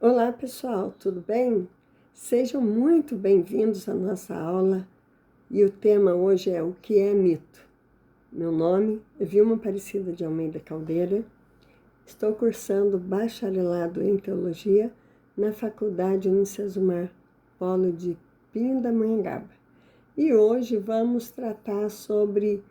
Olá pessoal, tudo bem? Sejam muito bem-vindos à nossa aula e o tema hoje é o que é mito. Meu nome é Vilma Aparecida de Almeida Caldeira, estou cursando bacharelado em Teologia na Faculdade Unicesumar, Polo de Pindamonhangaba. E hoje vamos tratar sobre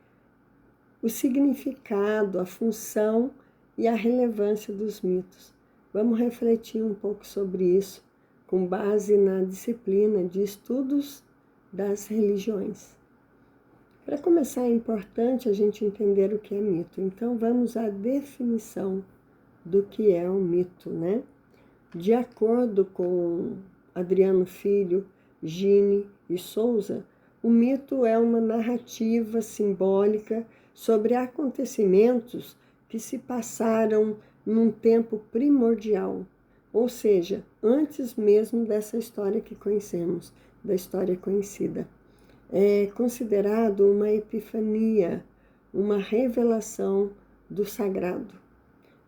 o significado, a função e a relevância dos mitos. Vamos refletir um pouco sobre isso, com base na disciplina de estudos das religiões. Para começar, é importante a gente entender o que é mito. Então, vamos à definição do que é um mito, né? De acordo com Adriano Filho, Gini e Souza, o mito é uma narrativa simbólica sobre acontecimentos que se passaram num tempo primordial, ou seja, antes mesmo dessa história que conhecemos, da história conhecida. É considerado uma epifania, uma revelação do sagrado.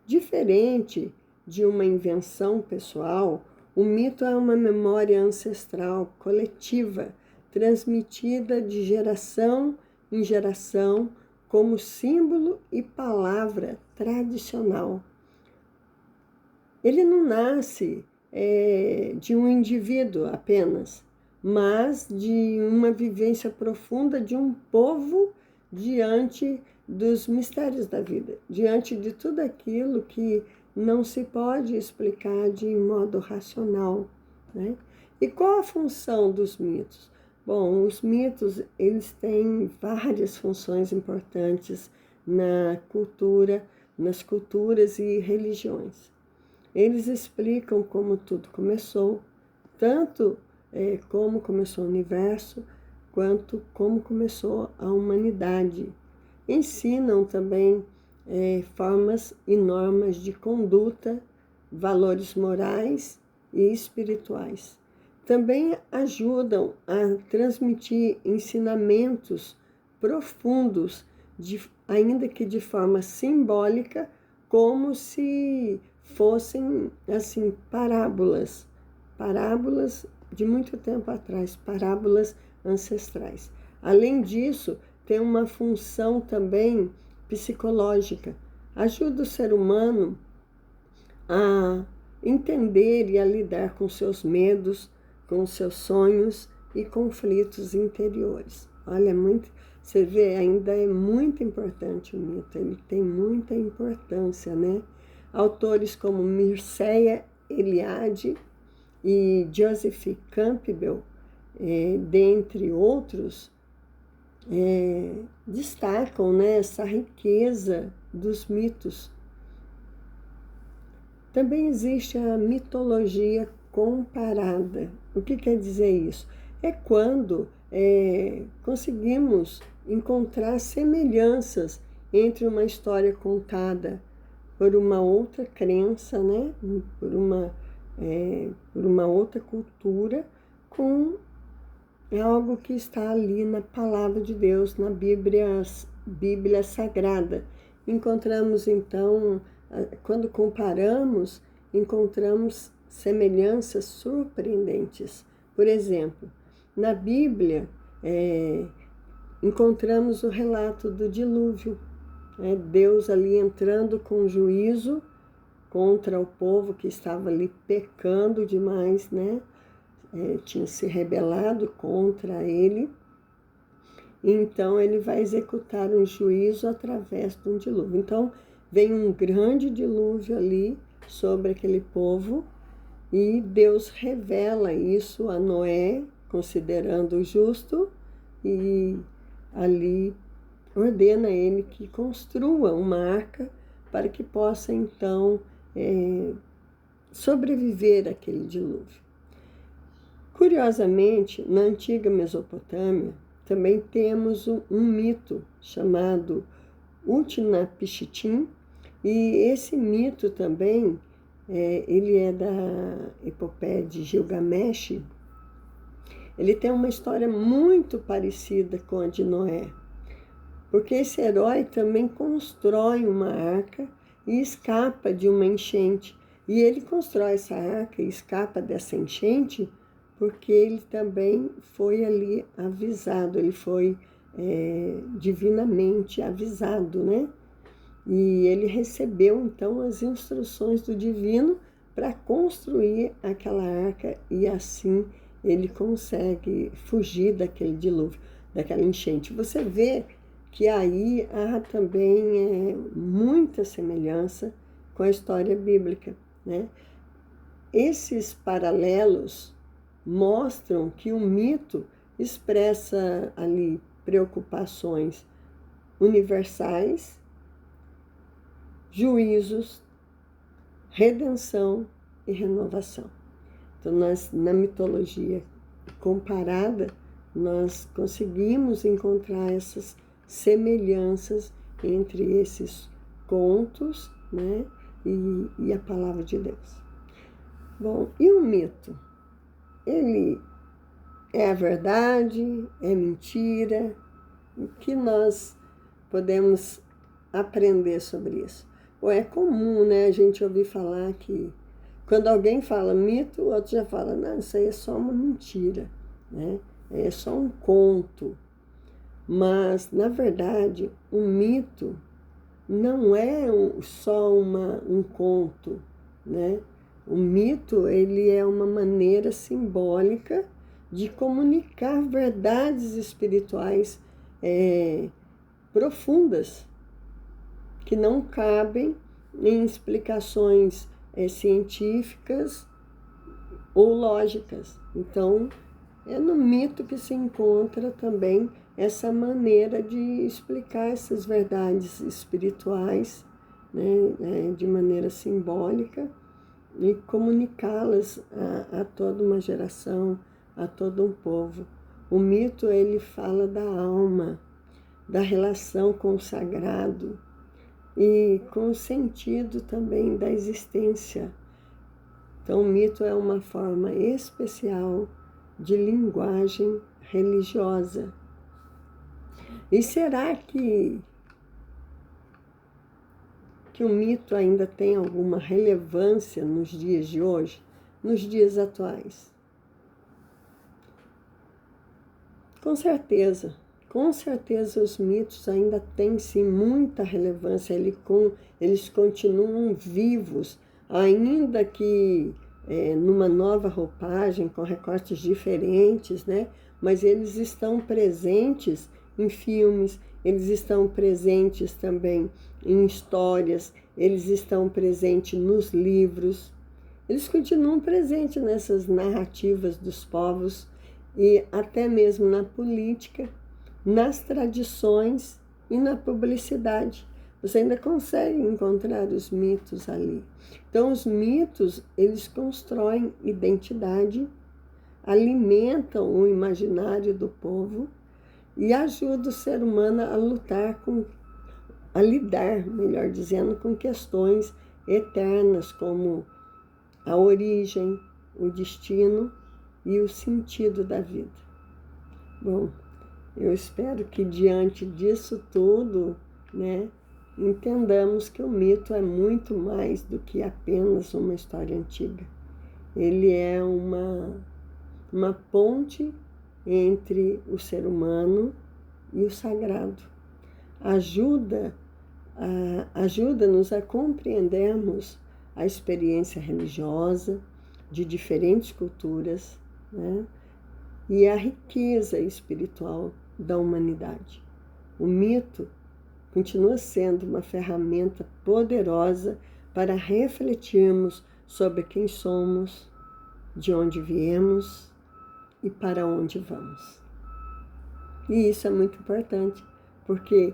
Diferente de uma invenção pessoal, o mito é uma memória ancestral coletiva, transmitida de geração em geração como símbolo e palavra tradicional. Ele não nasce de um indivíduo apenas, mas de uma vivência profunda de um povo diante dos mistérios da vida, diante de tudo aquilo que não se pode explicar de modo racional, né? E qual a função dos mitos? Bom, os mitos, eles têm várias funções importantes na cultura, nas culturas e religiões. Eles explicam como tudo começou, tanto como começou o universo, quanto como começou a humanidade. Ensinam também formas e normas de conduta, valores morais e espirituais. Também ajudam a transmitir ensinamentos profundos, ainda que de forma simbólica, como se fossem assim parábolas de muito tempo atrás, parábolas ancestrais. Além disso, tem uma função também psicológica. Ajuda o ser humano a entender e a lidar com seus medos, com seus sonhos e conflitos interiores. Olha, você vê, ainda é muito importante o mito, ele tem muita importância, né? Autores como Mircea Eliade e Joseph Campbell, dentre outros, destacam, né, essa riqueza dos mitos. Também existe a mitologia comparada. O que quer dizer isso? É quando conseguimos encontrar semelhanças entre uma história contada por uma outra crença, né? por uma outra cultura, com algo que está ali na palavra de Deus, na Bíblia Sagrada. Encontramos, então, quando comparamos, encontramos semelhanças surpreendentes. Por exemplo, na Bíblia, encontramos o relato do dilúvio, Deus ali entrando com juízo contra o povo que estava ali pecando demais, né? Tinha se rebelado contra ele. Então, ele vai executar um juízo através de um dilúvio. Então, vem um grande dilúvio ali sobre aquele povo e Deus revela isso a Noé, considerando justo, e ali ordena ele que construa uma arca para que possa, então, sobreviver àquele dilúvio. Curiosamente, na antiga Mesopotâmia, também temos um mito chamado Utnapishtim, e esse mito também, ele é da epopeia de Gilgamesh. Ele tem uma história muito parecida com a de Noé, porque esse herói também constrói uma arca e escapa de uma enchente. E ele constrói essa arca e escapa dessa enchente porque ele também foi ali avisado, ele foi divinamente avisado, né? E ele recebeu, então, as instruções do divino para construir aquela arca e assim ele consegue fugir daquele dilúvio, daquela enchente. Você vê que aí há também muita semelhança com a história bíblica, né? Esses paralelos mostram que o mito expressa ali preocupações universais, juízos, redenção e renovação. Então, na mitologia comparada, nós conseguimos encontrar essas semelhanças entre esses contos, né, e a palavra de Deus. Bom, e o mito? Ele é a verdade? É mentira? O que nós podemos aprender sobre isso? Ou é comum, né, a gente ouvir falar que quando alguém fala mito, o outro já fala, não, isso aí é só uma mentira, né? É só um conto. Mas, na verdade, o mito não é só um conto, né? O mito, ele é uma maneira simbólica de comunicar verdades espirituais profundas, que não cabem em explicações científicas ou lógicas. Então, é no mito que se encontra também essa maneira de explicar essas verdades espirituais, né, de maneira simbólica e comunicá-las a toda uma geração, a todo um povo. O mito, ele fala da alma, da relação com o sagrado e com o sentido também da existência. Então, o mito é uma forma especial de linguagem religiosa. E será que o mito ainda tem alguma relevância nos dias de hoje, nos dias atuais? Com certeza os mitos ainda têm sim muita relevância, eles continuam vivos, ainda que numa nova roupagem, com recortes diferentes, né? Mas eles estão presentes em filmes, eles estão presentes também em histórias, eles estão presentes nos livros, eles continuam presentes nessas narrativas dos povos e até mesmo na política, nas tradições e na publicidade. Você ainda consegue encontrar os mitos ali. Então, os mitos, eles constroem identidade, alimentam o imaginário do povo e ajudam o ser humano a lidar, melhor dizendo, com questões eternas como a origem, o destino e o sentido da vida. Bom, eu espero que diante disso tudo, né, entendamos que o mito é muito mais do que apenas uma história antiga. Ele é uma ponte entre o ser humano e o sagrado. Ajuda-nos a compreendermos a experiência religiosa de diferentes culturas, né, e a riqueza espiritual da humanidade. O mito continua sendo uma ferramenta poderosa para refletirmos sobre quem somos, de onde viemos e para onde vamos. E isso é muito importante, porque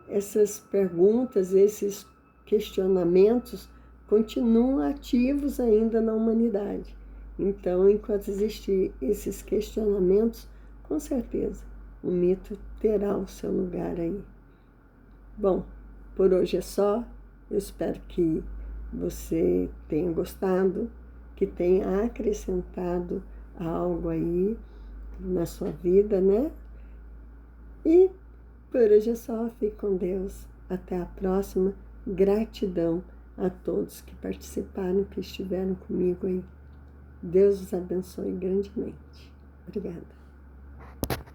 essas perguntas, esses questionamentos continuam ativos ainda na humanidade. Então, enquanto existir esses questionamentos, com certeza o mito terá o seu lugar aí. Bom, por hoje é só. Eu espero que você tenha gostado, que tenha acrescentado algo aí na sua vida, né? E por hoje é só. Fique com Deus. Até a próxima. Gratidão a todos que participaram, que estiveram comigo aí. Deus os abençoe grandemente. Obrigada.